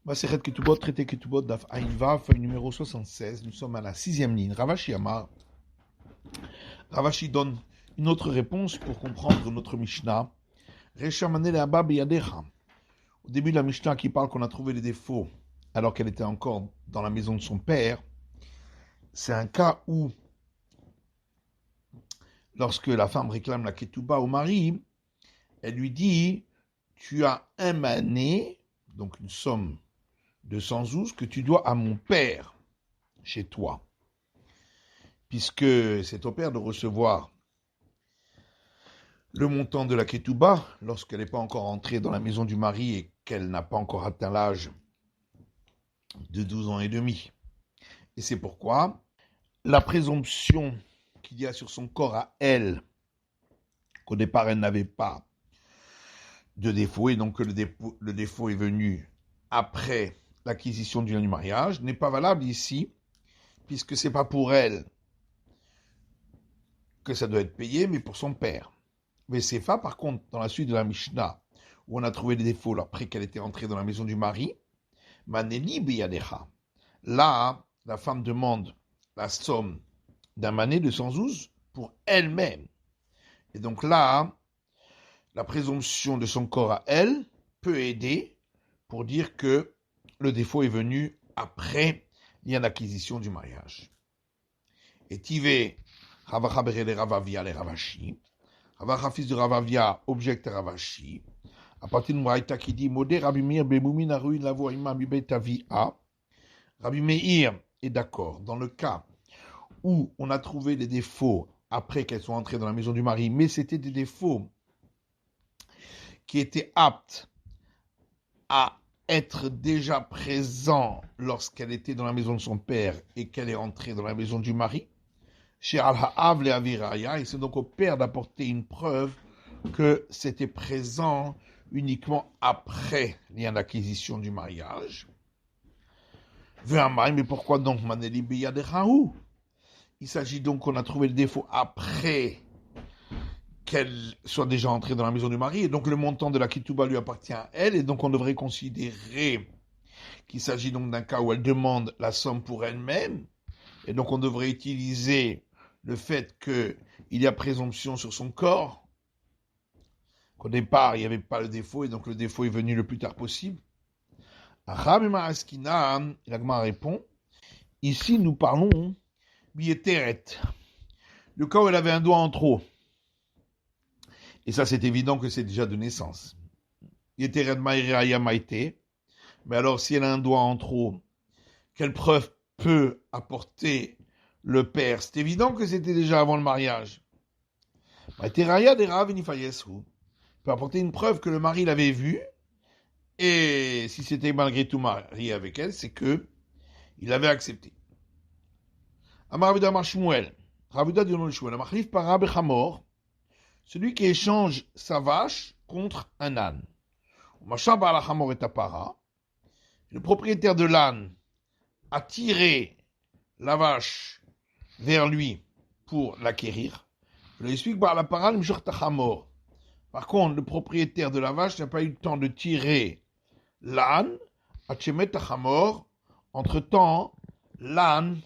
Masechet Ketubot, traité Ketubot, Daf Ayin Vav, feuille numéro 76. Nous sommes à la 6e ligne. Ravashi Amar. Ravashi donne une autre réponse pour comprendre notre Mishnah. Reshamane le Abba Beyadecha. Au début de la Mishnah qui parle qu'on a trouvé les défauts alors qu'elle était encore dans la maison de son père, c'est un cas où, lorsque la femme réclame la Ketouba au mari, elle lui dit « Tu as un mané, donc une somme de 100 zouz que tu dois à mon père chez toi, puisque c'est au père de recevoir le montant de la ketouba lorsqu'elle n'est pas encore entrée dans la maison du mari et qu'elle n'a pas encore atteint l'âge de 12 ans et demi. Et c'est pourquoi la présomption qu'il y a sur son corps à elle, qu'au départ elle n'avait pas de défaut, et donc que le défaut est venu après l'acquisition du lien du mariage, n'est pas valable ici, puisque c'est pas pour elle que ça doit être payé, mais pour son père. Vesefa, par contre, dans la suite de la Mishnah, où on a trouvé des défauts après qu'elle était entrée dans la maison du mari, Maneli biyadecha. Là, la femme demande la somme d'un mané de 112 pour elle-même. Et donc là, la présomption de son corps à elle peut aider pour dire que le défaut est venu après l'acquisition du mariage. Et Tivé, Ravacha Bere le Ravavia le Ravashi, Ravacha fils de Ravavia objecte à Ravashi, à partir de Mouraïta qui dit Modé Rabbi Meir Bemoumin Aruin Lavo Imam Ibetavia. Rabbi Meir est d'accord dans le cas où on a trouvé des défauts après qu'elles sont entrées dans la maison du mari, mais c'était des défauts qui étaient aptes à être déjà présents lorsqu'elle était dans la maison de son père et qu'elle est entrée dans la maison du mari. Chez Al-Ha'av le Aviraya, et c'est donc au père d'apporter une preuve que c'était présent uniquement après l'acquisition du mariage. Mais pourquoi donc Maneli Biyadechahu? Il s'agit donc qu'on a trouvé le défaut après qu'elle soit déjà entrée dans la maison du mari, et donc le montant de la ketouba lui appartient à elle, et donc on devrait considérer qu'il s'agit donc d'un cas où elle demande la somme pour elle-même, et donc on devrait utiliser le fait qu'il y a présomption sur son corps, qu'au départ il n'y avait pas le défaut, et donc le défaut est venu le plus tard possible. Rabima Askina, l'Agma répond, ici nous parlons bieteret, le cas où elle avait un doigt en trop. Et ça, c'est évident que c'est déjà de naissance. Bieteret maïreaya maïté, mais alors si elle a un doigt en trop, quelle preuve peut apporter le père? C'est évident que c'était déjà avant le mariage. Maïteraya dera venifayeshu peut apporter une preuve que le mari l'avait vue, et si c'était malgré tout marié avec elle, c'est que il avait accepté. Amar Ravuda Amar Shmuel, Ravuda dit au nom de Shmuel, Amachlif para bechamor, celui qui échange sa vache contre un âne. Machar ba'al hachamor et para, le propriétaire de l'âne a tiré la vache vers lui pour l'acquérir. Le explique ba'al para l'mshor tachamor. Par contre, le propriétaire de la vache n'a pas eu le temps de tirer l'âne, Hachemet Tachamor, entre-temps, l'âne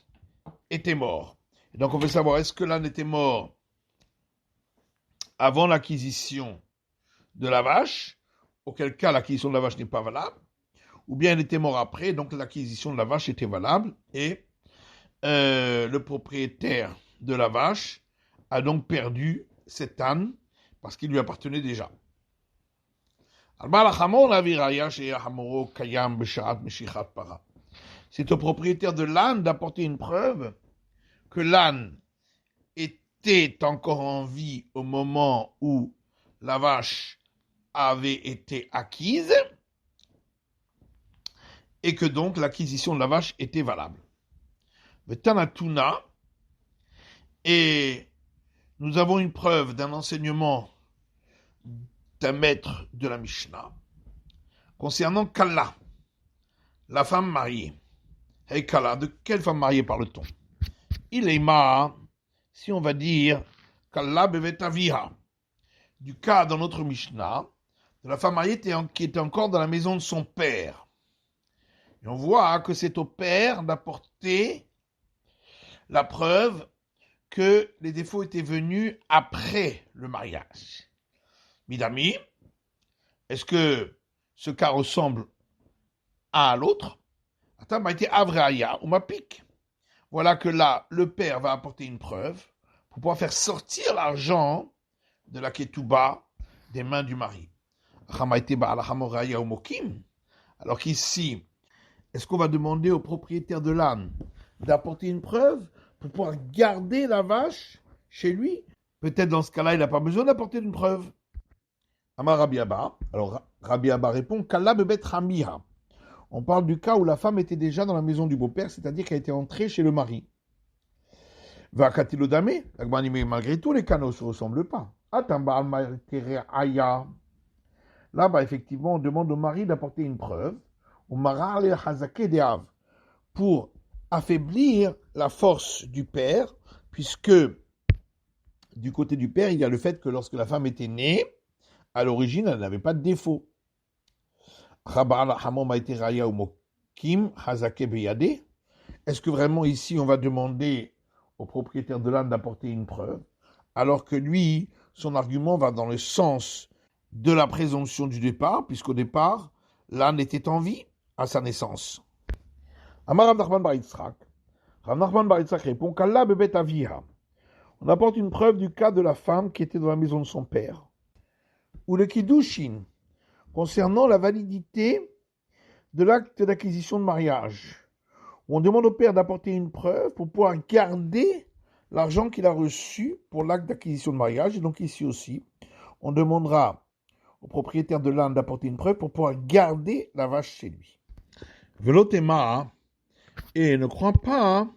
était mort. Et donc on veut savoir, est-ce que l'âne était mort avant l'acquisition de la vache, auquel cas l'acquisition de la vache n'est pas valable, ou bien elle était mort après, donc l'acquisition de la vache était valable, et le propriétaire de la vache a donc perdu cet âne, parce qu'il lui appartenait déjà. C'est au propriétaire de l'âne d'apporter une preuve que l'âne était encore en vie au moment où la vache avait été acquise et que donc l'acquisition de la vache était valable. Et nous avons une preuve d'un enseignement d'un maître de la Mishnah concernant Kalla, la femme mariée. Hey Kalla, de quelle femme mariée parle-t-on? Il est ma, si on va dire Kalla bevet aviha, du cas dans notre Mishnah de la femme mariée qui était encore dans la maison de son père. Et on voit que c'est au père d'apporter la preuve que les défauts étaient venus après le mariage. Midami, est-ce que ce cas ressemble à l'autre? Attends, m'a été Avraya ou ma pique. Voilà que là, le père va apporter une preuve pour pouvoir faire sortir l'argent de la ketouba des mains du mari. Alors qu'ici, est-ce qu'on va demander au propriétaire de l'âne d'apporter une preuve pour pouvoir garder la vache chez lui? Peut-être dans ce cas-là, il n'a pas besoin d'apporter une preuve. Amar Rabbi Abba. Alors Rabbi Abba répond Kalla bebet Hamiha. On parle du cas où la femme était déjà dans la maison du beau-père, c'est-à-dire qu'elle était entrée chez le mari. Vakatilodame, malgré tout, les canaux ne se ressemblent pas. Là, effectivement, on demande au mari d'apporter une preuve, pour affaiblir la force du père, puisque du côté du père, il y a le fait que lorsque la femme était née, à l'origine, elle n'avait pas de défaut. Est-ce que vraiment ici, on va demander au propriétaire de l'âne d'apporter une preuve, alors que lui, son argument va dans le sens de la présomption du départ, puisqu'au départ, l'âne était en vie à sa naissance. Amar Rav Nachman bar Yitzchak. Rav Nachman bar Yitzchak répond Kalla bebet aviha. On apporte une preuve du cas de la femme qui était dans la maison de son père. Ou le kiddushin, concernant la validité de l'acte d'acquisition de mariage. On demande au père d'apporter une preuve pour pouvoir garder l'argent qu'il a reçu pour l'acte d'acquisition de mariage. Et donc ici aussi, on demandera au propriétaire de l'âne d'apporter une preuve pour pouvoir garder la vache chez lui. Velotema, et ne crois pas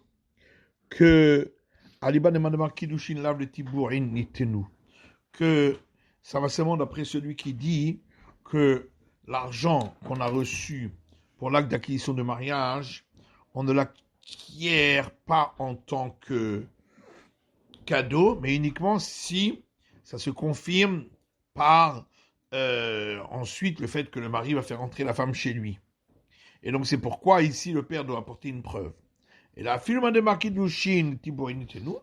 que Aliba Nemanamar Kiddushin lave le Tibourin Nitenu, que ça va seulement d'après celui qui dit que l'argent qu'on a reçu pour l'acte d'acquisition de mariage, on ne l'acquiert pas en tant que cadeau, mais uniquement si ça se confirme par ensuite le fait que le mari va faire entrer la femme chez lui. Et donc c'est pourquoi ici le père doit apporter une preuve. Et la firme de marqué d'Ushin, Tiboinitenu,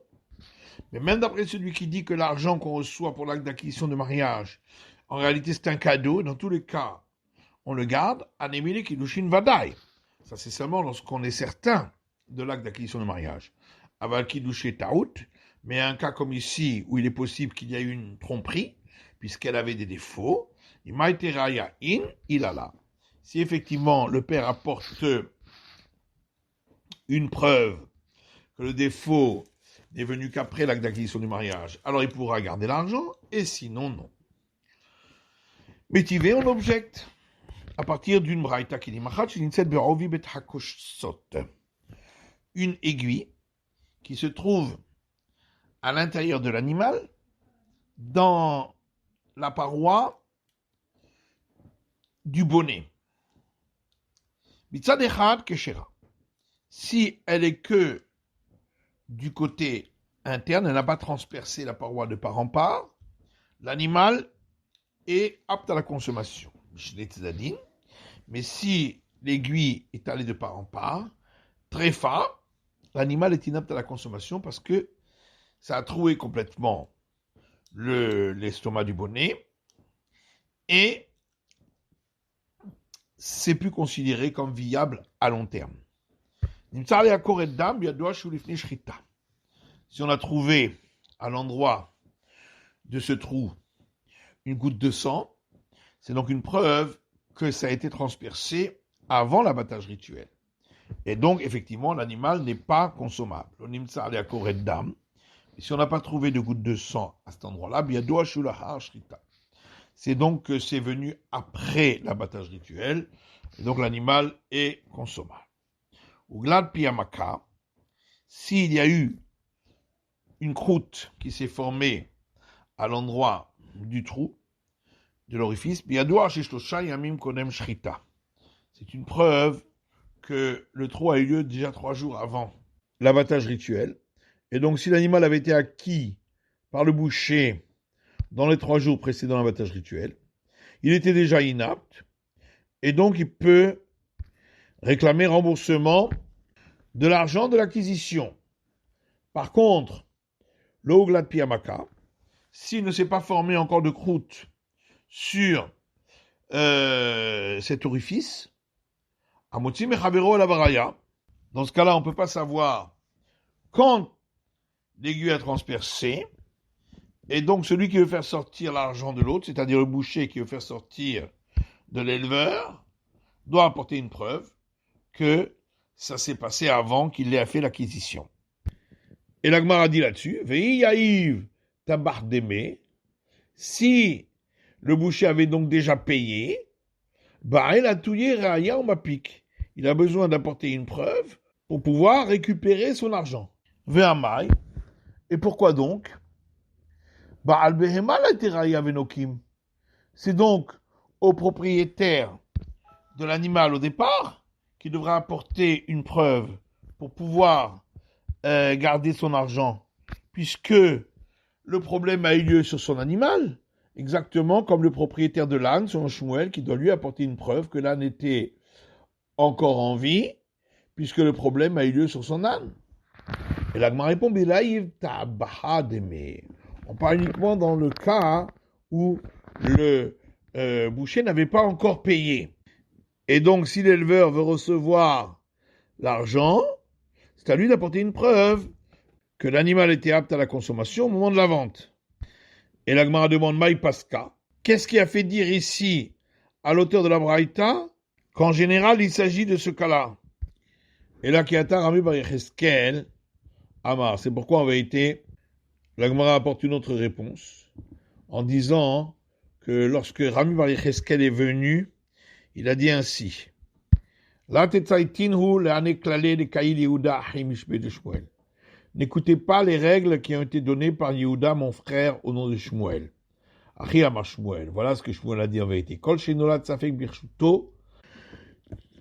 mais même d'après celui qui dit que l'argent qu'on reçoit pour l'acte d'acquisition de mariage, en réalité c'est un cadeau, dans tous les cas, on le garde, Anemile Kiddushin Vadaï. Ça c'est seulement lorsqu'on est certain de l'acte d'acquisition de mariage. Aval Kiddushin Taout, mais un cas comme ici, où il est possible qu'il y ait eu une tromperie, puisqu'elle avait des défauts, Imaiteraya in ilala. Si effectivement le père apporte une preuve que le défaut n'est venu qu'après l'acte d'acquisition du mariage, alors il pourra garder l'argent, et sinon non. Métivé, on objecte à partir d'une braïta qui dit une aiguille qui se trouve à l'intérieur de l'animal dans la paroi du bonnet. Mitzad echad keshera. Si elle est que du côté interne, elle n'a pas transpercé la paroi de part en part, l'animal est apte à la consommation. Mais si l'aiguille est allée de part en part, très fin, l'animal est inapte à la consommation parce que ça a troué complètement l'estomac du bonnet et c'est plus considéré comme viable à long terme. Si on a trouvé à l'endroit de ce trou une goutte de sang, c'est donc une preuve que ça a été transpercé avant l'abattage rituel. Et donc, effectivement, l'animal n'est pas consommable. Et si on n'a pas trouvé de goutte de sang à cet endroit-là, c'est donc que c'est venu après l'abattage rituel, et donc l'animal est consommable. Ou glad piyamaka, s'il y a eu une croûte qui s'est formée à l'endroit du trou, de l'orifice, c'est une preuve que le trou a eu lieu déjà 3 jours avant l'abattage rituel. Et donc, si l'animal avait été acquis par le boucher dans les 3 jours précédant l'abattage rituel, il était déjà inapte, et donc il peut réclamer remboursement de l'argent de l'acquisition. Par contre, l'Oglat Piyamaka, s'il ne s'est pas formé encore de croûte sur cet orifice, Amotzi Mechavero Lavaraya, dans ce cas-là, on ne peut pas savoir quand l'aiguille a transpercé, et donc celui qui veut faire sortir l'argent de l'autre, c'est-à-dire le boucher qui veut faire sortir de l'éleveur, doit apporter une preuve que ça s'est passé avant qu'il ait fait l'acquisition. Et la Gemara dit là-dessus, Vei Yaïv Tabardeme, si le boucher avait donc déjà payé, bah il a touillé Raya ou Mapik. Il a besoin d'apporter une preuve pour pouvoir récupérer son argent. Ve'amai. Et pourquoi donc? Bah al-behema la Raya venokim. C'est donc au propriétaire de l'animal au départ qui devra apporter une preuve pour pouvoir garder son argent, puisque le problème a eu lieu sur son animal, exactement comme le propriétaire de l'âne, son Shmuel, qui doit lui apporter une preuve que l'âne était encore en vie, puisque le problème a eu lieu sur son âne. Et l'Agma répond, on parle uniquement dans le cas où le boucher n'avait pas encore payé. Et donc, si l'éleveur veut recevoir l'argent, c'est à lui d'apporter une preuve que l'animal était apte à la consommation au moment de la vente. Et la Gemara demande Maï Paska. Qu'est-ce qui a fait dire ici à l'auteur de la Braïta qu'en général il s'agit de ce cas-là? Et là, Kiata Rami Bar Yecheskel Amar. C'est pourquoi en vérité, la Gemara apporte une autre réponse en disant que lorsque Rami Bar Yecheskel est venu, il a dit ainsi. N'écoutez pas les règles qui ont été données par Yehuda, mon frère, au nom de Shmuel. Voilà ce que Shmuel a dit en vérité.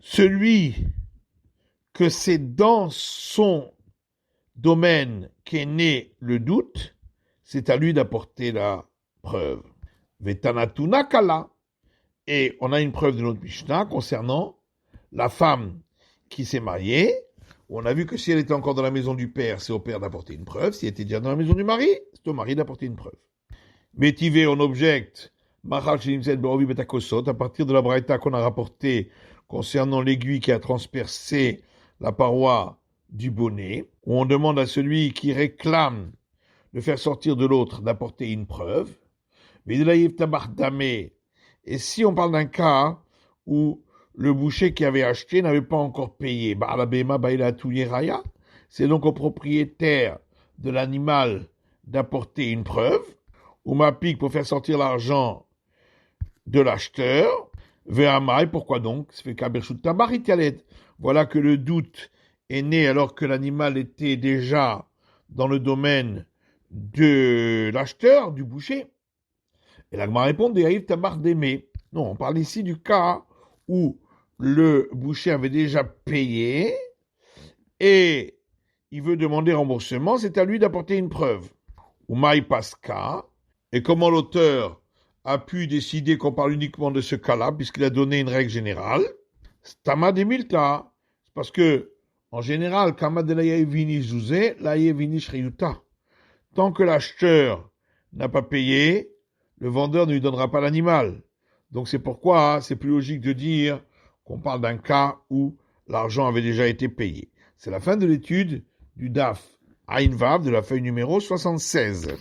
Celui que c'est dans son domaine qu'est né le doute, c'est à lui d'apporter la preuve. Vetanatuna kala. Et on a une preuve de notre Mishnah concernant la femme qui s'est mariée. On a vu que si elle était encore dans la maison du père, c'est au père d'apporter une preuve. Si elle était déjà dans la maison du mari, c'est au mari d'apporter une preuve. Métivé, on objecte, à partir de la braïta qu'on a rapportée concernant l'aiguille qui a transpercé la paroi du bonnet, où on demande à celui qui réclame de faire sortir de l'autre d'apporter une preuve. Et si on parle d'un cas où le boucher qui avait acheté n'avait pas encore payé, c'est donc au propriétaire de l'animal d'apporter une preuve, ou ma pique pour faire sortir l'argent de l'acheteur, pourquoi donc? Voilà que le doute est né alors que l'animal était déjà dans le domaine de l'acheteur, du boucher. Et la Gemara répond, non, on parle ici du cas où le boucher avait déjà payé et il veut demander remboursement, c'est à lui d'apporter une preuve. Ou Maï Paska, et comment l'auteur a pu décider qu'on parle uniquement de ce cas-là, puisqu'il a donné une règle générale. Stama de Milta, c'est parce que, en général, Kama de l'Aïevini Zouzé, l'Aïevini Shriyuta. Tant que l'acheteur n'a pas payé, le vendeur ne lui donnera pas l'animal. Donc c'est pourquoi c'est plus logique de dire qu'on parle d'un cas où l'argent avait déjà été payé. C'est la fin de l'étude du DAF Ain Vav de la feuille numéro 76.